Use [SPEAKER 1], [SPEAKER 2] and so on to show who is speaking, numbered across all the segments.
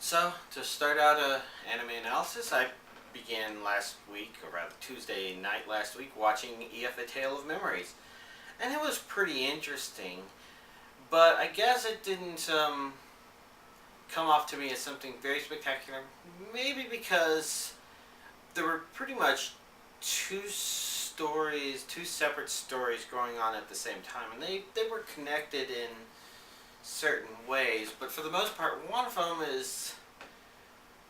[SPEAKER 1] So, to start out a anime analysis, I began last week, or rather Tuesday night last week, watching EF A Tale of Memories. And it was pretty interesting, but I guess it didn't come off to me as something very spectacular. Maybe because there were pretty much two separate stories going on at the same time, and they were connected in certain ways, but for the most part, one of them is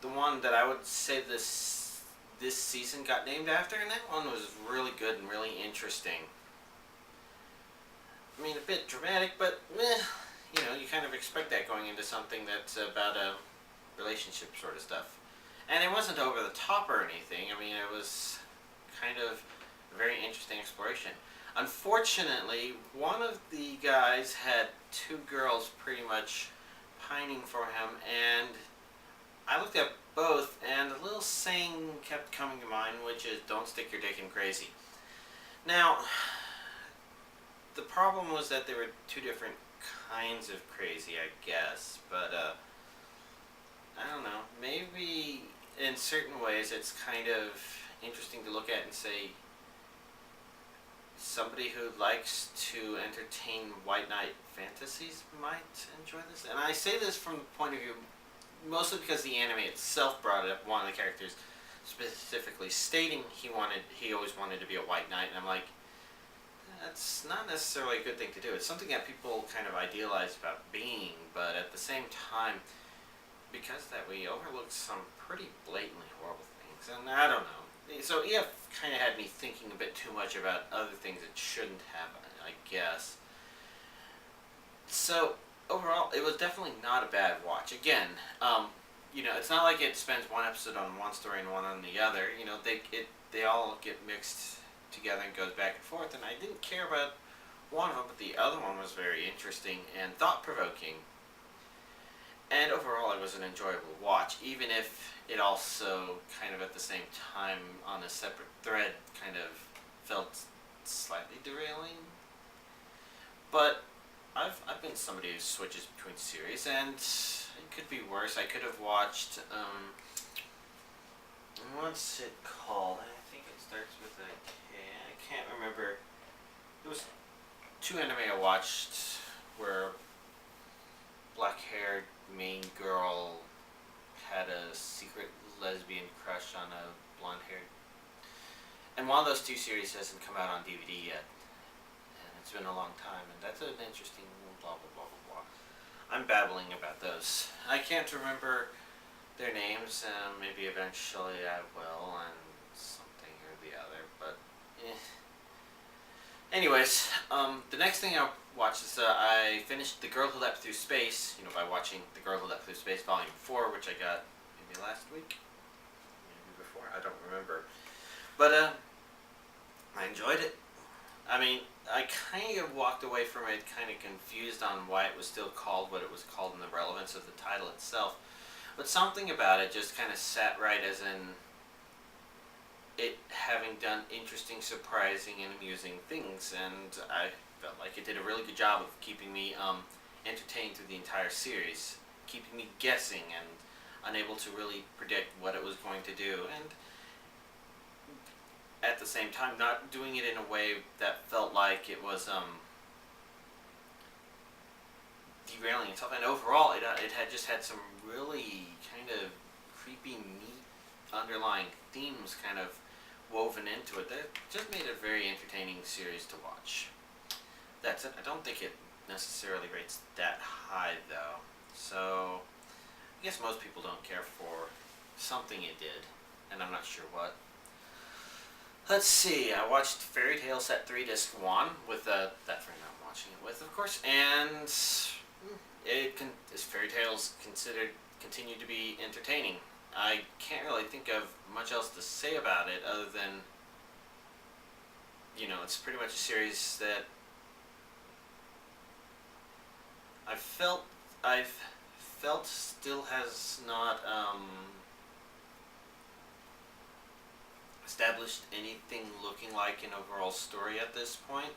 [SPEAKER 1] the one that I would say this season got named after, and that one was really good and really interesting. I mean, a bit dramatic, but you kind of expect that going into something that's about a relationship sort of stuff. And it wasn't over the top or anything. I mean, it was kind of a very interesting exploration. Unfortunately, one of the guys had two girls pretty much pining for him, and I looked at both, and a little saying kept coming to mind, which is, don't stick your dick in crazy. Now, the problem was that there were two different kinds of crazy, I guess, but, I don't know, maybe in certain ways it's kind of interesting to look at and say, somebody who likes to entertain white knight fantasies might enjoy this. And I say this from the point of view mostly because the anime itself brought it up, one of the characters specifically stating he always wanted to be a white knight, and I'm like, that's not necessarily a good thing to do. It's something that people kind of idealize about being, but at the same time, because that we overlook some pretty blatantly horrible things, and I don't know. So EF kind of had me thinking a bit too much about other things it shouldn't have, I guess. So overall, it was definitely not a bad watch. Again, it's not like it spends one episode on one story and one on the other. They all get mixed together and goes back and forth. And I didn't care about one of them, but the other one was very interesting and thought-provoking. And overall, it was an enjoyable watch, even if it also kind of at the same time on a separate thread kind of felt slightly derailing. But I've been somebody who switches between series, and it could be worse. I could have watched, what's it called? I think it starts with a K. I can't remember. It was two anime I watched where black-haired main girl had a secret lesbian crush on a blonde-haired. And one of those two series hasn't come out on DVD yet. And it's been a long time, and that's an interesting blah, blah, blah, blah, blah. I'm babbling about those. I can't remember their names, and maybe eventually I will, and something or the other, but Anyways, the next thing I watched is I finished The Girl Who Leapt Through Space, by watching The Girl Who Leapt Through Space Volume 4, which I got maybe last week? Maybe before? I don't remember. But, I enjoyed it. I mean, I kind of walked away from it kind of confused on why it was still called what it was called and the relevance of the title itself. But something about it just kind of sat right, as in it having done interesting, surprising, and amusing things, and I felt like it did a really good job of keeping me entertained through the entire series, keeping me guessing and unable to really predict what it was going to do, and at the same time not doing it in a way that felt like it was derailing itself. And overall, it had just had some really kind of creepy, neat underlying themes kind of woven into it that just made it a very entertaining series to watch. That's it. I don't think it necessarily rates that high, though. So I guess most people don't care for something it did, and I'm not sure what. Let's see, I watched Fairy Tail Set 3 Disc 1 with that friend I'm watching it with, of course, and Fairy Tail's continue to be entertaining. I can't really think of much else to say about it other than, it's pretty much a series that I've felt still has not established anything looking like an overall story at this point.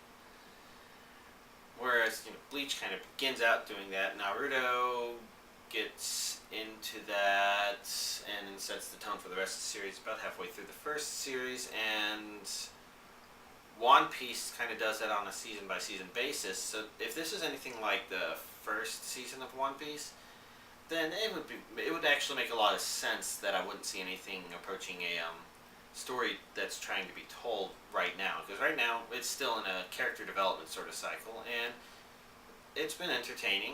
[SPEAKER 1] Whereas Bleach kind of begins out doing that. Naruto gets into that, and it sets the tone for the rest of the series about halfway through the first series, and One Piece kind of does that on a season-by-season basis. So if this is anything like the first season of One Piece, then it would actually make a lot of sense that I wouldn't see anything approaching a story that's trying to be told right now. Because right now, it's still in a character development sort of cycle, and it's been entertaining.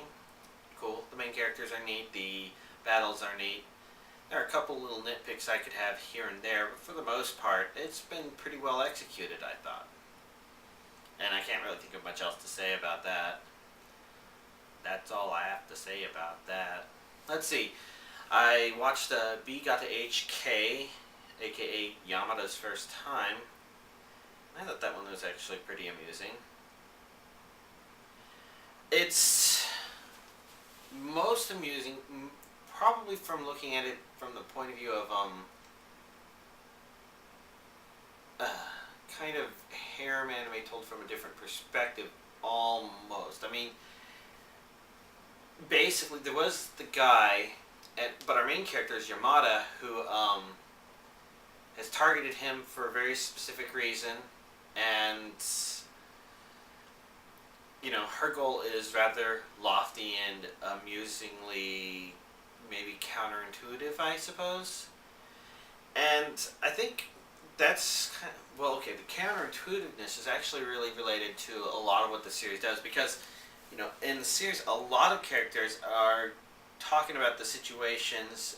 [SPEAKER 1] Cool. The main characters are neat. The battles are neat. There are a couple little nitpicks I could have here and there, but for the most part, it's been pretty well executed, I thought. And I can't really think of much else to say about that. That's all I have to say about that. Let's see. I watched Gata HK, aka Yamada's first time. I thought that one was actually pretty amusing. It's most amusing, probably from looking at it from the point of view of kind of harem anime told from a different perspective, almost. I mean, basically there was the guy, but our main character is Yamada, who has targeted him for a very specific reason, and her goal is rather lofty and amusingly maybe counterintuitive, I suppose. And I think that's the counterintuitiveness is actually really related to a lot of what the series does, because in the series a lot of characters are talking about the situations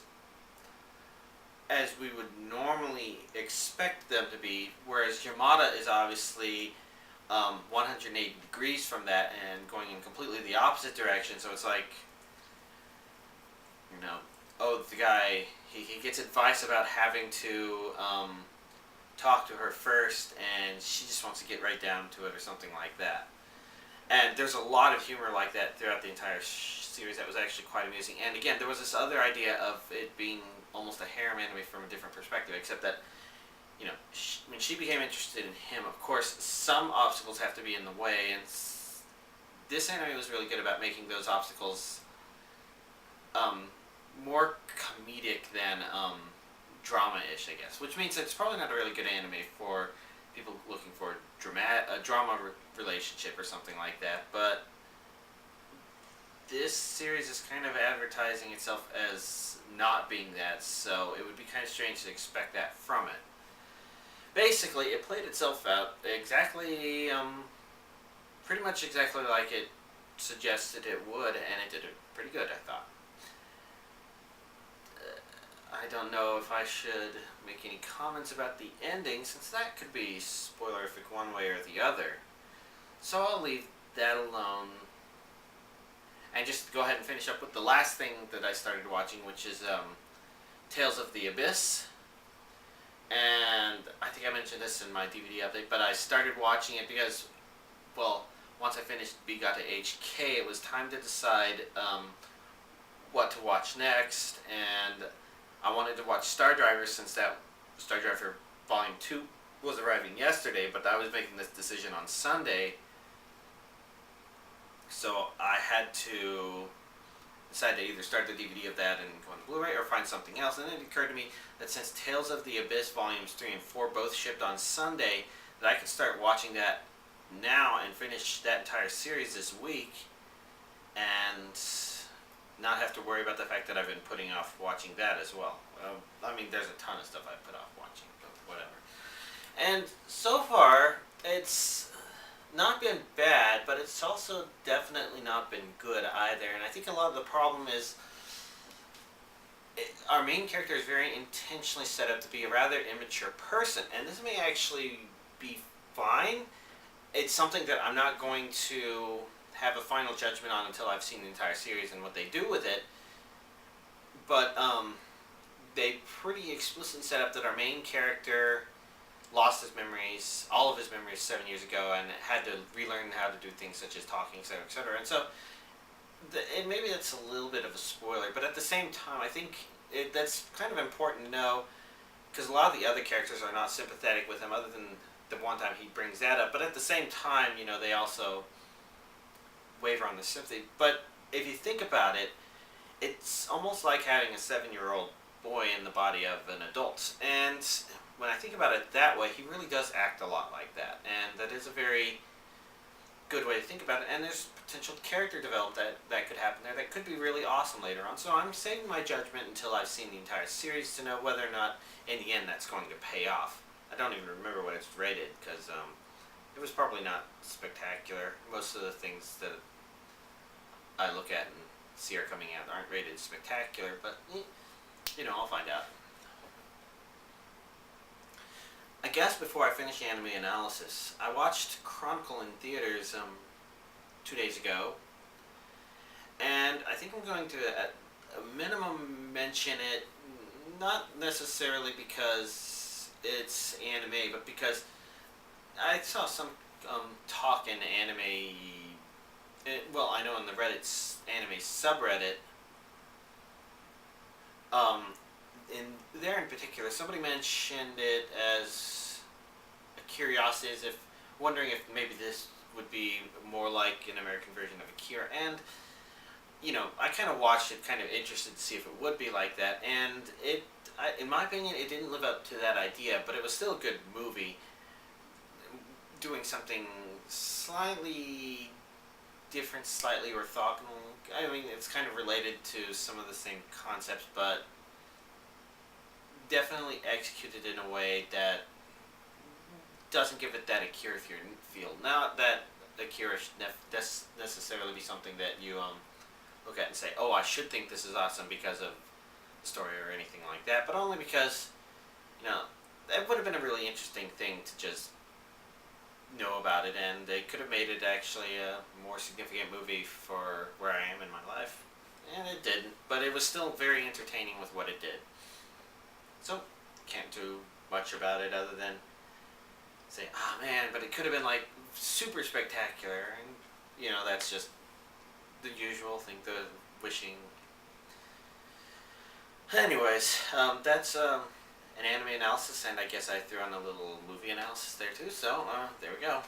[SPEAKER 1] as we would normally expect them to be, whereas Yamada is obviously 180 degrees from that and going in completely the opposite direction. So it's like, the guy, he gets advice about having to talk to her first, and she just wants to get right down to it or something like that. And there's a lot of humor like that throughout the entire series that was actually quite amusing. And again, there was this other idea of it being almost a harem anime from a different perspective, except that, when she became interested in him, of course, some obstacles have to be in the way, and this anime was really good about making those obstacles more comedic than drama-ish, I guess. Which means it's probably not a really good anime for people looking for a drama relationship or something like that, but this series is kind of advertising itself as not being that, so it would be kind of strange to expect that from it. Basically, it played itself out exactly, pretty much exactly like it suggested it would, and it did it pretty good, I thought. I don't know if I should make any comments about the ending, since that could be spoilerific one way or the other. So I'll leave that alone, and just go ahead and finish up with the last thing that I started watching, which is Tales of the Abyss. And I think I mentioned this in my DVD update, but I started watching it because, once I finished Gata HK, it was time to decide what to watch next, and I wanted to watch Star Driver, since that Star Driver Volume 2 was arriving yesterday, but I was making this decision on Sunday, so I had to decide to either start the DVD of that and go on Blu-ray or find something else. And then it occurred to me that since Tales of the Abyss Volumes 3 and 4 both shipped on Sunday, that I could start watching that now and finish that entire series this week and not have to worry about the fact that I've been putting off watching that as well. There's a ton of stuff I put off watching, but whatever. And so far, it's not been bad, but it's also definitely not been good either. And I think a lot of the problem is our main character is very intentionally set up to be a rather immature person, and this may actually be fine. It's something that I'm not going to have a final judgment on until I've seen the entire series and what they do with it. But they pretty explicitly set up that our main character lost his memories, all of his memories 7 years ago, and had to relearn how to do things such as talking, etc., etc. And so, and maybe that's a little bit of a spoiler, but at the same time, I think that's kind of important to know, because a lot of the other characters are not sympathetic with him, other than the one time he brings that up. But at the same time, they also waver on the sympathy. But if you think about it, it's almost like having a 7-year-old boy in the body of an adult. And when I think about it that way, he really does act a lot like that. And that is a very good way to think about it. And there's potential character development that could happen there that could be really awesome later on. So I'm saving my judgment until I've seen the entire series to know whether or not, in the end, that's going to pay off. I don't even remember what it's rated because it was probably not spectacular. Most of the things that I look at and see are coming out aren't rated spectacular, but I'll find out. I guess before I finish anime analysis, I watched Chronicle in theaters 2 days ago, and I think I'm going to at a minimum mention it, not necessarily because it's anime, but because I saw some talk in anime. Well, I know in the Reddit's anime subreddit, um, in there in particular, somebody mentioned it as a curiosity, as if wondering if maybe this would be more like an American version of Akira. And I kind of watched it, kind of interested to see if it would be like that. And in my opinion, it didn't live up to that idea, but it was still a good movie, doing something slightly different, slightly orthogonal. I mean, it's kind of related to some of the same concepts, but definitely executed in a way that doesn't give it that Akira feel. Not that Akira should necessarily be something that you look at and say, oh, I should think this is awesome because of the story or anything like that, but only because, that would have been a really interesting thing to just know about it, and they could have made it actually a more significant movie for where I am in my life. And it didn't, but it was still very entertaining with what it did. So, can't do much about it other than say, ah, man, but it could have been like super spectacular, and that's just the usual thing, the wishing. Anyways, that's an anime analysis, and I guess I threw on a little movie analysis there too, so there we go.